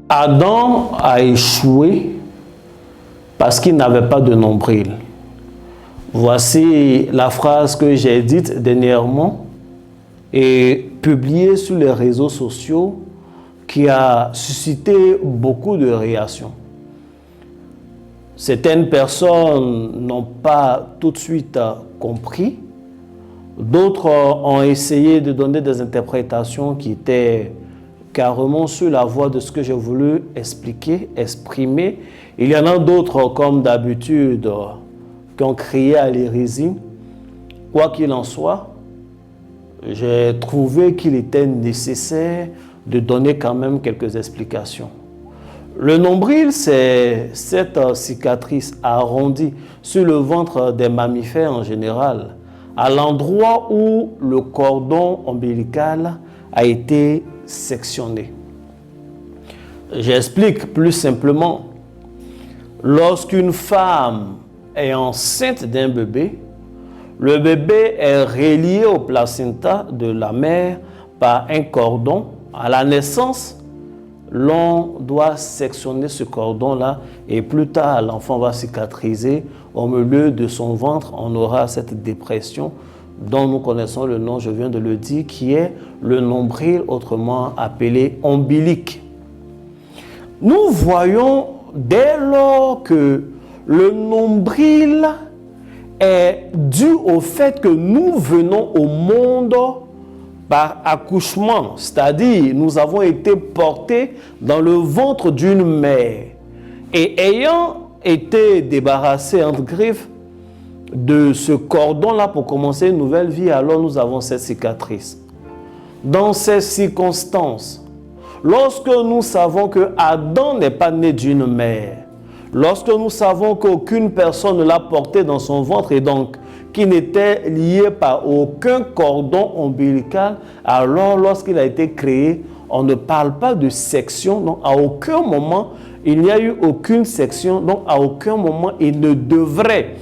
Adam a échoué parce qu'il n'avait pas de nombril. Voici la phrase que j'ai dite dernièrement et publiée sur les réseaux sociaux qui a suscité beaucoup de réactions. Certaines personnes n'ont pas tout de suite compris. D'autres ont essayé de donner des interprétations qui étaient carrément sur la voie de ce que j'ai voulu expliquer, exprimer. Il y en a d'autres, comme d'habitude, qui ont crié à l'hérésie. Quoi qu'il en soit, j'ai trouvé qu'il était nécessaire de donner quand même quelques explications. Le nombril, c'est cette cicatrice arrondie sur le ventre des mammifères en général, à l'endroit où le cordon ombilical a été sectionné. J'explique plus simplement. Lorsqu'une femme est enceinte d'un bébé, le bébé est relié au placenta de la mère par un cordon. À la naissance, l'on doit sectionner ce cordon-là et plus tard, l'enfant va cicatriser. Au milieu de son ventre, on aura cette dépression dont nous connaissons le nom, je viens de le dire, qui est le nombril, autrement appelé ombilique. Nous voyons dès lors que le nombril est dû au fait que nous venons au monde par accouchement, c'est-à-dire nous avons été portés dans le ventre d'une mère et ayant été débarrassés entre griffes de ce cordon-là pour commencer une nouvelle vie, alors nous avons cette cicatrice. Dans ces circonstances, lorsque nous savons que Adam n'est pas né d'une mère, lorsque nous savons qu'aucune personne ne l'a porté dans son ventre et donc qui n'était lié par aucun cordon ombilical, alors lorsqu'il a été créé, on ne parle pas de section, donc à aucun moment il n'y a eu aucune section, donc à aucun moment il ne devrait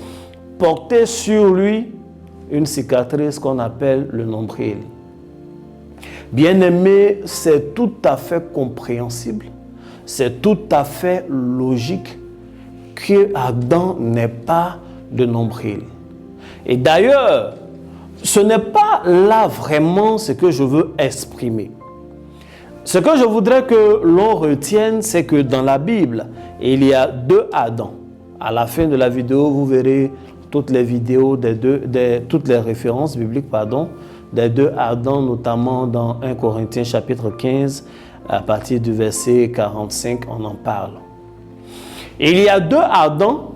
porter sur lui une cicatrice qu'on appelle le nombril. Bien-aimé, c'est tout à fait compréhensible, c'est tout à fait logique que Adam n'ait pas de nombril. Et d'ailleurs, ce n'est pas là vraiment ce que je veux exprimer. Ce que je voudrais que l'on retienne, c'est que dans la Bible, il y a deux Adam. À la fin de la vidéo, vous verrez toutes les vidéos toutes les références bibliques, des deux Adam, notamment dans 1 Corinthiens chapitre 15, à partir du verset 45, on en parle. Il y a deux Adam.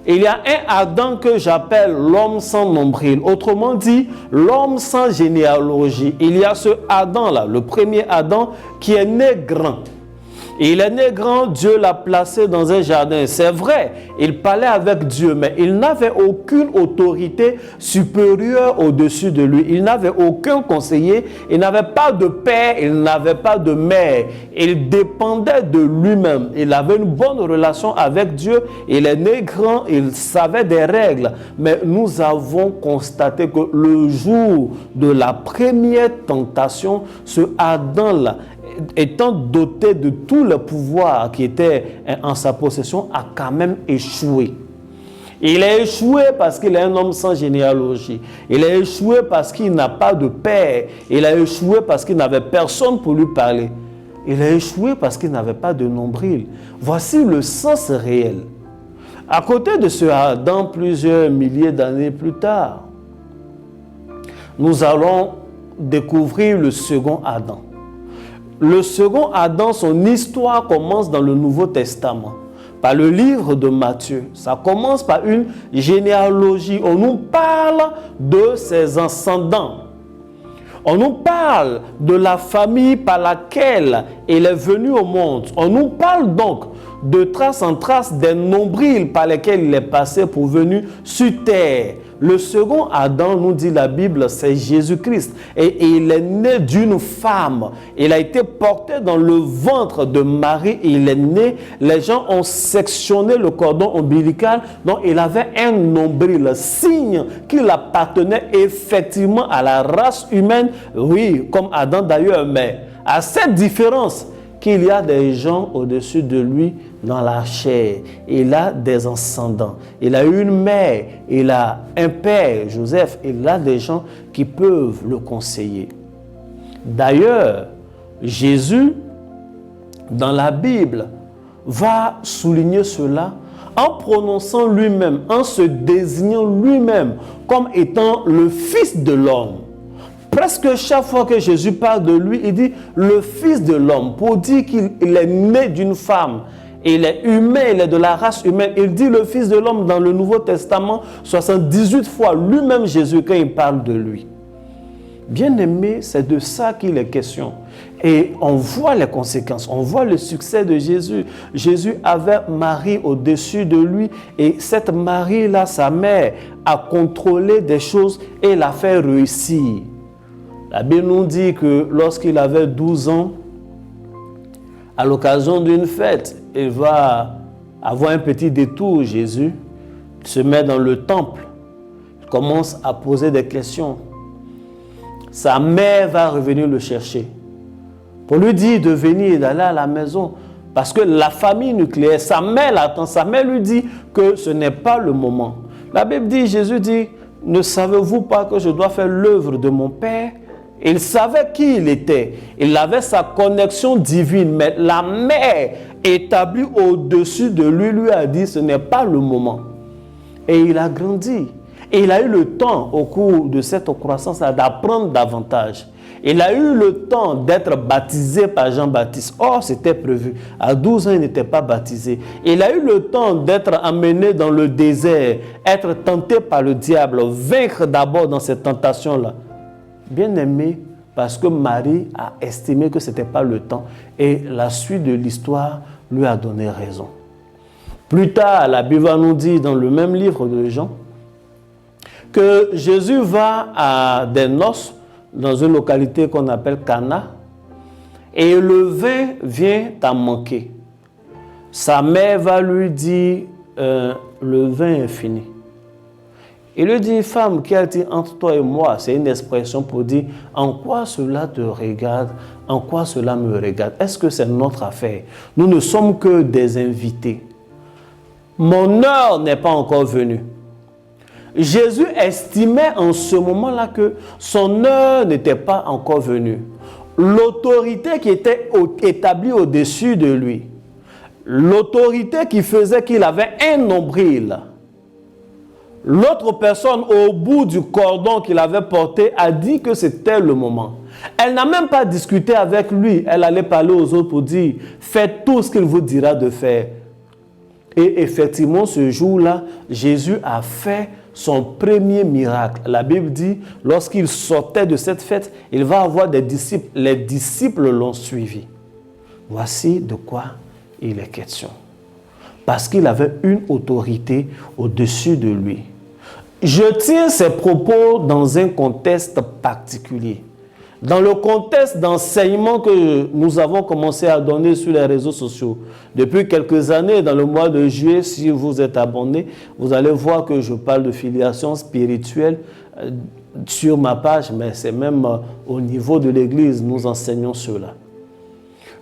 Il y a un Adam que j'appelle l'homme sans nombril, autrement dit, l'homme sans généalogie. Il y a ce Adam-là, le premier Adam, qui est né grand. Il est né grand, Dieu l'a placé dans un jardin. C'est vrai, il parlait avec Dieu, mais il n'avait aucune autorité supérieure au-dessus de lui. Il n'avait aucun conseiller, il n'avait pas de père, il n'avait pas de mère. Il dépendait de lui-même. Il avait une bonne relation avec Dieu. Il est né grand, il savait des règles. Mais nous avons constaté que le jour de la première tentation, ce Adam-là, étant doté de tout le pouvoir qui était en sa possession, a quand même échoué. Il a échoué parce qu'il est un homme sans généalogie. Il a échoué parce qu'il n'a pas de père. Il a échoué parce qu'il n'avait personne pour lui parler. Il a échoué parce qu'il n'avait pas de nombril. Voici le sens réel. À côté de ce Adam, plusieurs milliers d'années plus tard, nous allons découvrir le second Adam. Le second Adam, son histoire commence dans le Nouveau Testament, par le livre de Matthieu. Ça commence par une généalogie. On nous parle de ses ascendants. On nous parle de la famille par laquelle il est venu au monde. On nous parle donc de trace en trace des nombrils par lesquels il est passé pour venir sur terre. Le second Adam, nous dit la Bible, c'est Jésus-Christ. Et il est né d'une femme. Il a été porté dans le ventre de Marie et il est né. Les gens ont sectionné le cordon ombilical. Donc il avait un nombril, signe qu'il appartenait effectivement à la race humaine. Oui, comme Adam d'ailleurs, mais à cette différence, qu'il y a des gens au-dessus de lui dans la chair. Il a des ascendants. Il a une mère, il a un père, Joseph. Il a des gens qui peuvent le conseiller. D'ailleurs, Jésus, dans la Bible, va souligner cela en prononçant lui-même, en se désignant lui-même comme étant le Fils de l'homme. Presque chaque fois que Jésus parle de lui, il dit le Fils de l'homme, pour dire qu'il est né d'une femme. Il est humain, il est de la race humaine. Il dit le Fils de l'homme dans le Nouveau Testament 78 fois, lui-même Jésus, quand il parle de lui. Bien-aimé, c'est de ça qu'il est question. Et on voit les conséquences, on voit le succès de Jésus. Jésus avait Marie au-dessus de lui et cette Marie-là, sa mère, a contrôlé des choses et l'a fait réussir. La Bible nous dit que lorsqu'il avait 12 ans, à l'occasion d'une fête, il va avoir un petit détour, Jésus. Il se met dans le temple, il commence à poser des questions. Sa mère va revenir le chercher pour lui dire de venir et d'aller à la maison parce que la famille nucléaire, sa mère l'attend. Sa mère lui dit que ce n'est pas le moment. La Bible dit, Jésus dit, ne savez-vous pas que je dois faire l'œuvre de mon Père? Il savait qui il était. Il avait sa connexion divine, mais la mère établie au-dessus de lui lui a dit, ce n'est pas le moment. Et il a grandi. Et il a eu le temps, au cours de cette croissance, d'apprendre davantage. Il a eu le temps d'être baptisé par Jean-Baptiste. Or, c'était prévu. À 12 ans, il n'était pas baptisé. Il a eu le temps d'être amené dans le désert, être tenté par le diable, vaincre d'abord dans cette tentation-là. Bien aimé, parce que Marie a estimé que ce n'était pas le temps. Et la suite de l'histoire lui a donné raison. Plus tard, la Bible nous dit dans le même livre de Jean, que Jésus va à des noces dans une localité qu'on appelle Cana et le vin vient à manquer. Sa mère va lui dire le vin est fini. Il lui dit, femme, qu'y a-t-il entre toi et moi? C'est une expression pour dire en quoi cela te regarde, en quoi cela me regarde. Est-ce que c'est notre affaire? Nous ne sommes que des invités. Mon heure n'est pas encore venue. Jésus estimait en ce moment-là que son heure n'était pas encore venue. L'autorité qui était établie au-dessus de lui, l'autorité qui faisait qu'il avait un nombril, l'autre personne au bout du cordon qu'il avait porté a dit que c'était le moment. Elle n'a même pas discuté avec lui, elle allait parler aux autres pour dire « Faites tout ce qu'il vous dira de faire ». Et effectivement, ce jour-là, Jésus a fait son premier miracle. La Bible dit, lorsqu'il sortait de cette fête, il va avoir des disciples. Les disciples l'ont suivi. Voici de quoi il est question. Parce qu'il avait une autorité au-dessus de lui. Je tiens ces propos dans un contexte particulier. Dans le contexte d'enseignement que nous avons commencé à donner sur les réseaux sociaux. Depuis quelques années, dans le mois de juillet, si vous êtes abonné, vous allez voir que je parle de filiation spirituelle sur ma page, mais c'est même au niveau de l'église, nous enseignons cela.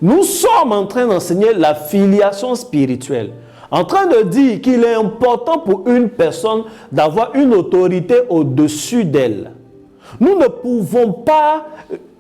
Nous sommes en train d'enseigner la filiation spirituelle, en train de dire qu'il est important pour une personne d'avoir une autorité au-dessus d'elle. Nous ne pouvons pas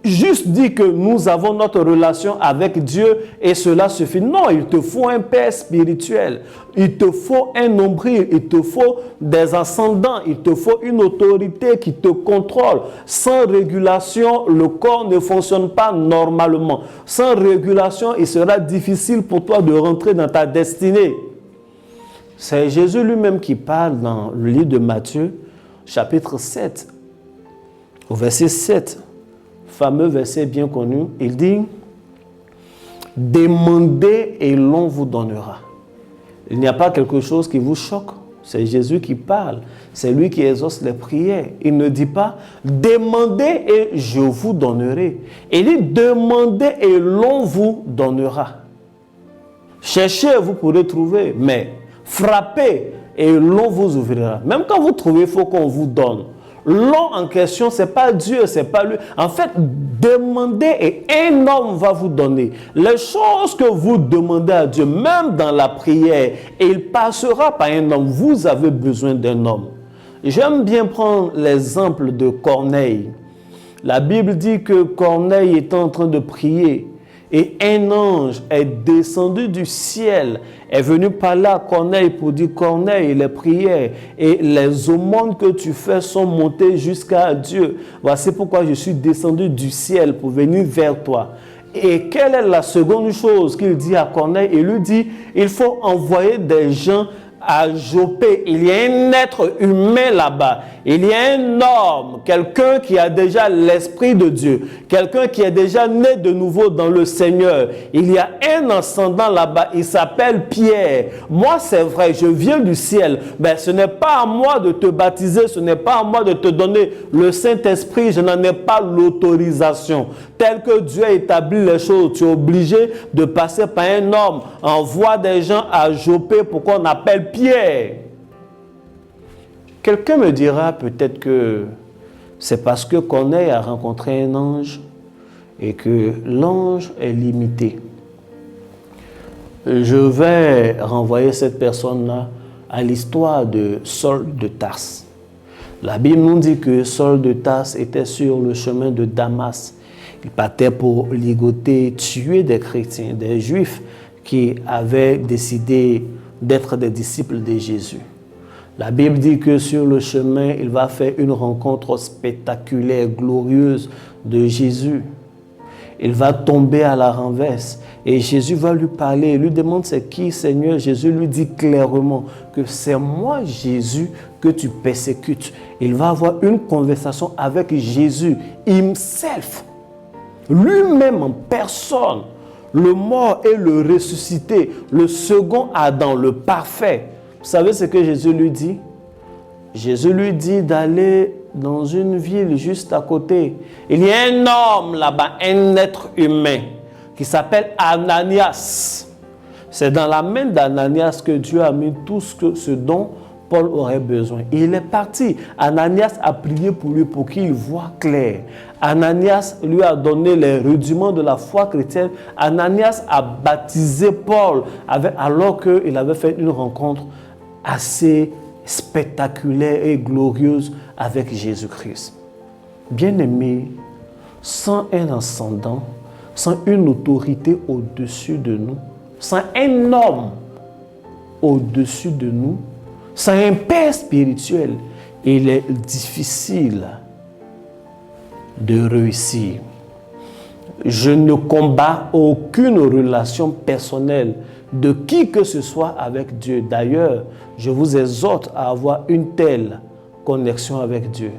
juste dire que nous avons notre relation avec Dieu et cela suffit. Non, il te faut un père spirituel, il te faut un nombril, il te faut des ascendants, il te faut une autorité qui te contrôle. Sans régulation, le corps ne fonctionne pas normalement. Sans régulation, il sera difficile pour toi de rentrer dans ta destinée. C'est Jésus lui-même qui parle dans le livre de Matthieu, chapitre 7. Au verset 7, fameux verset bien connu, il dit « Demandez et l'on vous donnera ». Il n'y a pas quelque chose qui vous choque. C'est Jésus qui parle. C'est lui qui exauce les prières. Il ne dit pas « Demandez et je vous donnerai ». Il dit « Demandez et l'on vous donnera ». Cherchez, vous pourrez trouver, mais frappez et l'on vous ouvrira. Même quand vous trouvez, il faut qu'on vous donne. L'homme en question, ce n'est pas Dieu, ce n'est pas lui. En fait, demandez et un homme va vous donner. Les choses que vous demandez à Dieu, même dans la prière, et il passera par un homme. Vous avez besoin d'un homme. J'aime bien prendre l'exemple de Corneille. La Bible dit que Corneille était en train de prier et un ange est descendu du ciel, est venu parler à Corneille pour dire: Corneille, les prières et les aumônes que tu fais sont montées jusqu'à Dieu. Voici pourquoi je suis descendu du ciel pour venir vers toi. Et quelle est la seconde chose qu'il dit à Corneille? Il lui dit: il faut envoyer des gens à Jopé. Il y a un être humain là-bas. Il y a un homme, quelqu'un qui a déjà l'Esprit de Dieu, quelqu'un qui est déjà né de nouveau dans le Seigneur. Il y a un ascendant là-bas, il s'appelle Pierre. Moi, c'est vrai, je viens du ciel, mais ce n'est pas à moi de te baptiser, ce n'est pas à moi de te donner le Saint-Esprit, je n'en ai pas l'autorisation. Tel que Dieu a établi les choses, tu es obligé de passer par un homme. Envoie des gens à Jopé pour qu'on appelle Pierre. Quelqu'un me dira peut-être que c'est parce que Corneille a rencontré un ange et que l'ange est limité. Je vais renvoyer cette personne-là à l'histoire de Saul de Tarse. La Bible nous dit que Saul de Tarse était sur le chemin de Damas. Il partait pour ligoter, tuer des chrétiens, des juifs qui avaient décidé d'être des disciples de Jésus. La Bible dit que sur le chemin, il va faire une rencontre spectaculaire, glorieuse de Jésus. Il va tomber à la renverse et Jésus va lui parler. Il lui demande: c'est qui, Seigneur? Jésus lui dit clairement que c'est moi, Jésus, que tu persécutes. Il va avoir une conversation avec Jésus himself, lui-même en personne, le mort et le ressuscité, le second Adam, le parfait. Vous savez ce que Jésus lui dit? Jésus lui dit d'aller dans une ville juste à côté. Il y a un homme là-bas, un être humain, qui s'appelle Ananias. C'est dans la main d'Ananias que Dieu a mis tout ce dont Paul aurait besoin. Il est parti. Ananias a prié pour lui pour qu'il voie clair. Ananias lui a donné les rudiments de la foi chrétienne. Ananias a baptisé Paul alors qu'il avait fait une rencontre assez spectaculaire et glorieuse avec Jésus-Christ. Bien-aimés, sans un ascendant, sans une autorité au-dessus de nous, sans un homme au-dessus de nous, sans un père spirituel, il est difficile de réussir. Je ne combats aucune relation personnelle de qui que ce soit avec Dieu. D'ailleurs, je vous exhorte à avoir une telle connexion avec Dieu.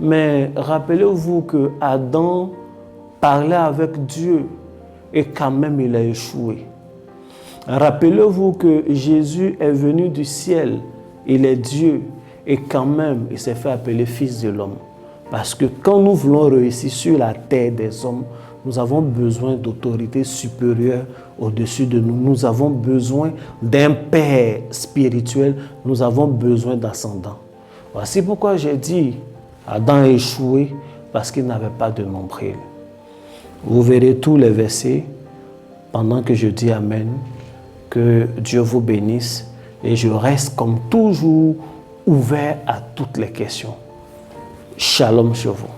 Mais rappelez-vous que Adam parlait avec Dieu et quand même il a échoué. Rappelez-vous que Jésus est venu du ciel, il est Dieu et quand même il s'est fait appeler fils de l'homme. Parce que quand nous voulons réussir sur la terre des hommes, nous avons besoin d'autorité supérieure au-dessus de nous. Nous avons besoin d'un père spirituel. Nous avons besoin d'ascendants. Voici pourquoi j'ai dit Adam a échoué parce qu'il n'avait pas de nombril. Vous verrez tous les versets pendant que je dis Amen. Que Dieu vous bénisse et je reste comme toujours ouvert à toutes les questions. Shalom sur vous.